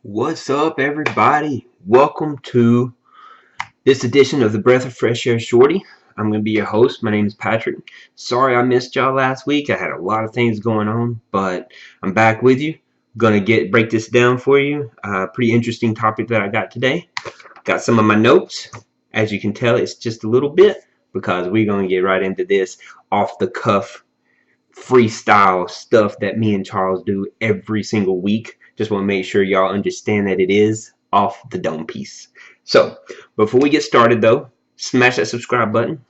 What's up, everybody? Welcome to this edition of the Breath of Fresh Air Shorty. I'm going to be your host. My name is Patrick. Sorry I missed y'all last week. I had a lot of things going on, but I'm back with you. Going to break this down for you. Pretty interesting topic that I got today. Got some of my notes. As you can tell, it's just a little bit because we're going to get right into this off the cuff freestyle stuff that me and Charles do every single week. Just want to make sure y'all understand that it is off the dome piece. So, before we get started though, smash that subscribe button.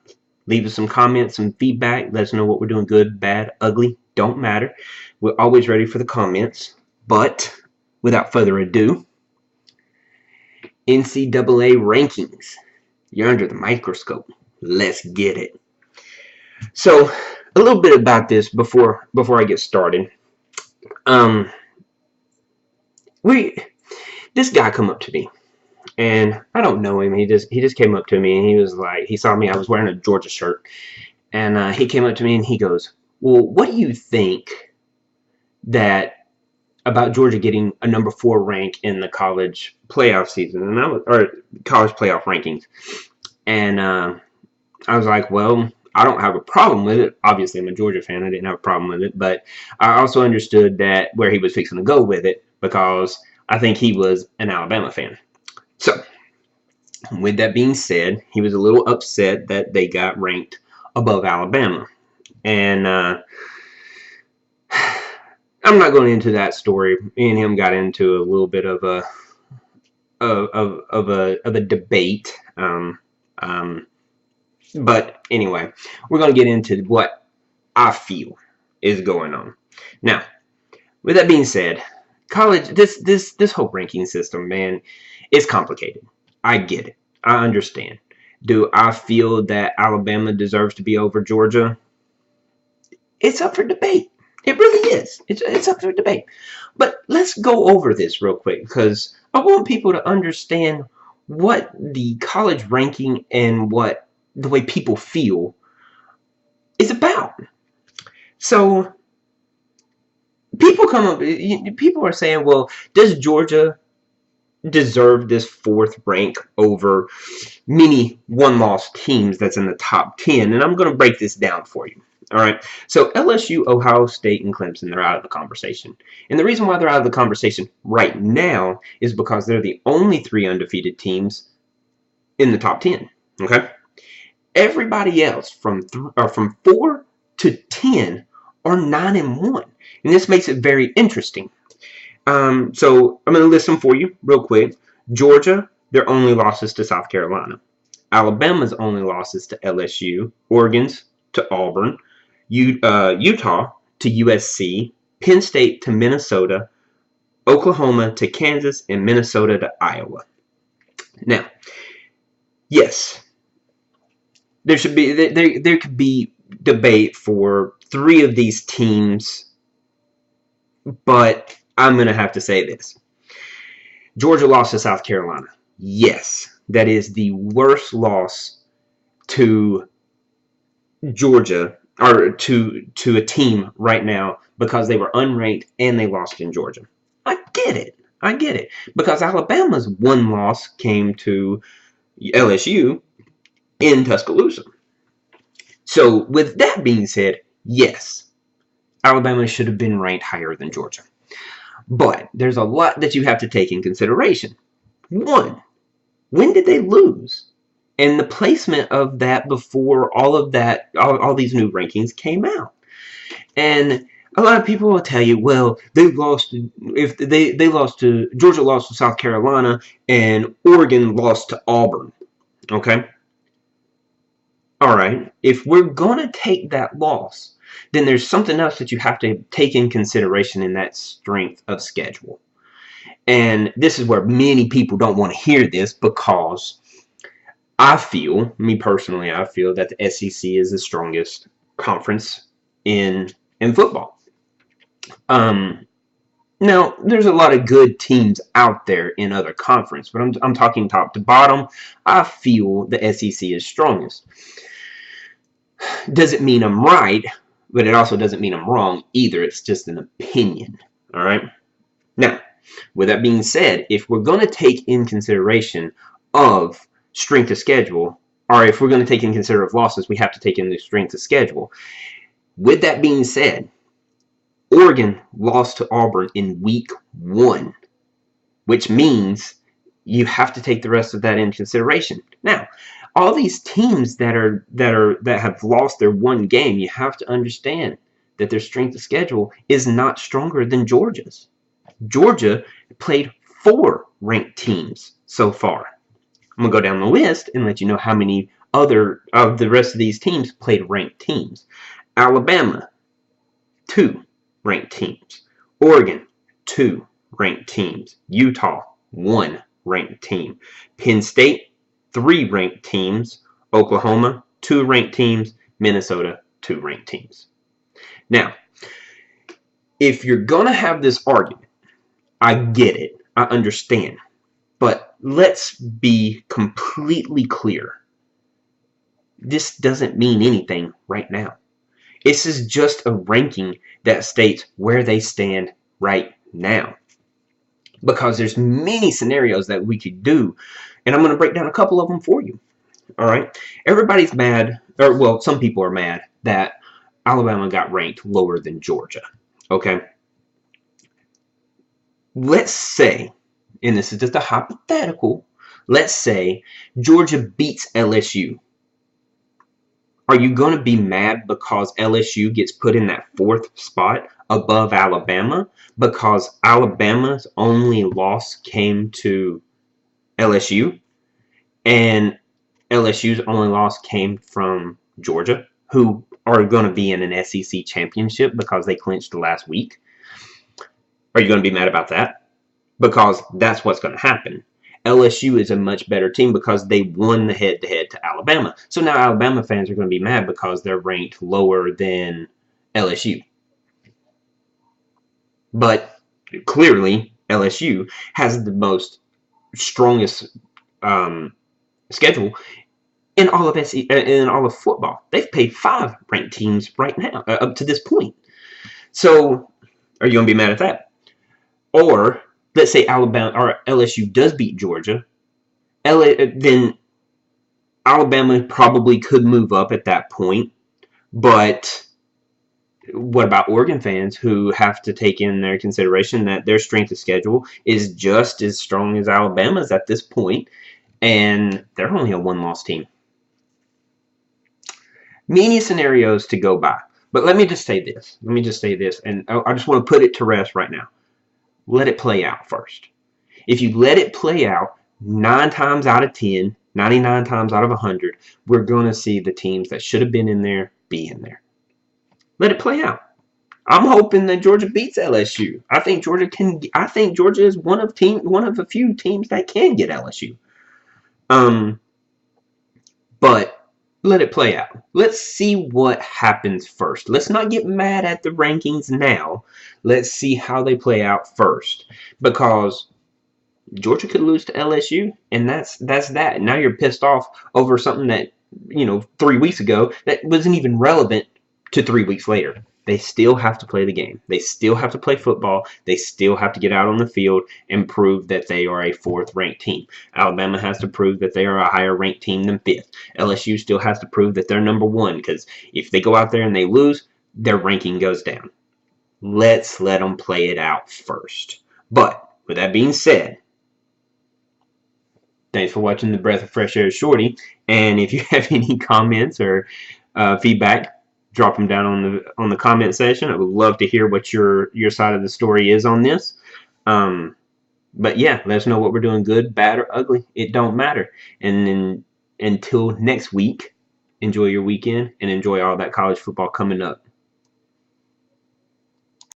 Leave us some comments, some feedback. Let us know what we're doing good, bad, ugly. Don't matter. We're always ready for the comments. But, without further ado, NCAA rankings. You're under the microscope. Let's get it. So, a little bit about this before I get started. This guy come up to me, and I don't know him. He just came up to me, and he was like, he saw me. I was wearing a Georgia shirt, and he came up to me and he goes, "Well, what do you think about Georgia getting a number 4 rank in the college playoff season, or college playoff rankings?" And I was like, well, I don't have a problem with it. Obviously, I'm a Georgia fan. I didn't have a problem with it. But I also understood that where he was fixing to go with it, because I think he was an Alabama fan. So, with that being said, he was a little upset that they got ranked above Alabama. And I'm not going into that story. Me and him got into a little bit of a debate. But anyway, we're going to get into what I feel is going on. Now, with that being said, college, this whole ranking system, man, is complicated. I get it. I understand. Do I feel that Alabama deserves to be over Georgia? It's up for debate. It really is. It's up for debate. But let's go over this real quick, because I want people to understand what the college ranking and what the way people feel is about. So people are saying, well, does Georgia deserve this 4th rank over many one-loss teams that's in the top 10? And I'm going to break this down for you. All right. So LSU, Ohio State, and Clemson, they're out of the conversation. And the reason why they're out of the conversation right now is because they're the only 3 undefeated teams in the top 10. Okay. Everybody else from 4 to 10 are 9-1, and this makes it very interesting. So I'm going to list them for you real quick. Georgia, their only losses to South Carolina. Alabama's only losses to LSU. Oregon's to Auburn. Utah to USC. Penn State to Minnesota. Oklahoma to Kansas, and Minnesota to Iowa. Now, yes, there could be debate for 3 of these teams, but I'm going to have to say this. Georgia lost to South Carolina. Yes, that is the worst loss to Georgia, or to a team right now, because they were unranked and they lost in Georgia. I get it. Because Alabama's one loss came to LSU in Tuscaloosa. So, with that being said, yes, Alabama should have been ranked higher than Georgia. But there's a lot that you have to take in consideration. 1, when did they lose? And the placement of that before all these new rankings came out. And a lot of people will tell you, well, Georgia lost to South Carolina and Oregon lost to Auburn. Okay? Alright, if we're going to take that loss, then there's something else that you have to take in consideration in that strength of schedule. And this is where many people don't want to hear this, because me personally, I feel that the SEC is the strongest conference in football. Now, there's a lot of good teams out there in other conferences, but I'm talking top to bottom. I feel the SEC is strongest. Doesn't mean I'm right, but it also doesn't mean I'm wrong either. It's just an opinion. All right? Now, With that being said, if we're going to take in consideration of strength of schedule, or if we're going to take in consideration of losses, we have to take in the strength of schedule. With that being said, Oregon lost to Auburn in week 1, which means you have to take the rest of that in consideration. Now, all these teams that have lost their one game, you have to understand that their strength of schedule is not stronger than Georgia's. Georgia played 4 ranked teams so far. I'm going to go down the list and let you know how many other of the rest of these teams played ranked teams. Alabama, 2 ranked teams. Oregon, 2 ranked teams. Utah, 1 ranked team. Penn State, 3 ranked teams. Oklahoma, 2 ranked teams. Minnesota, 2 ranked teams. Now, if you're going to have this argument, I get it. I understand. But let's be completely clear. This doesn't mean anything right now. This is just a ranking that states where they stand right now. Because there's many scenarios that we could do. And I'm going to break down a couple of them for you. All right? Everybody's mad, or well, some people are mad that Alabama got ranked lower than Georgia. Okay? Let's say, and this is just a hypothetical, let's say Georgia beats LSU. Are you going to be mad because LSU gets put in that 4th spot above Alabama because Alabama's only loss came to LSU and LSU's only loss came from Georgia, who are going to be in an SEC championship because they clinched last week? Are you going to be mad about that? Because that's what's going to happen. LSU is a much better team because they won the head-to-head to Alabama. So now Alabama fans are going to be mad because they're ranked lower than LSU. But clearly, LSU has the most strongest schedule in all of football. They've played 5 ranked teams right now up to this point. So, are you going to be mad at that? Or let's say Alabama or LSU does beat Georgia, then Alabama probably could move up at that point. But what about Oregon fans who have to take in their consideration that their strength of schedule is just as strong as Alabama's at this point, and they're only a 1-loss team? Many scenarios to go by. But let me just say this. And I just want to put it to rest right now. Let it play out first. If you let it play out 9 times out of 10, 99 times out of 100, we're going to see the teams that should have been in there be in there. Let it play out. I'm hoping that Georgia beats LSU. I think Georgia is one of a few teams that can get LSU. But let it play out. Let's see what happens first. Let's not get mad at the rankings now. Let's see how they play out first. Because Georgia could lose to LSU, and that's that. Now you're pissed off over something that, 3 weeks ago that wasn't even relevant to 3 weeks later. They still have to play the game. They still have to play football. They still have to get out on the field and prove that they are a 4th ranked team. Alabama has to prove that they are a higher ranked team than 5th. LSU still has to prove that they're number 1, because if they go out there and they lose, their ranking goes down. Let's let them play it out first. But with that being said, thanks for watching the Breath of Fresh Air Shorty. And if you have any comments or feedback, drop them down on the comment section. I would love to hear what your side of the story is on this. But yeah, let us know what we're doing, good, bad, or ugly. It don't matter. And then until next week, enjoy your weekend and enjoy all that college football coming up.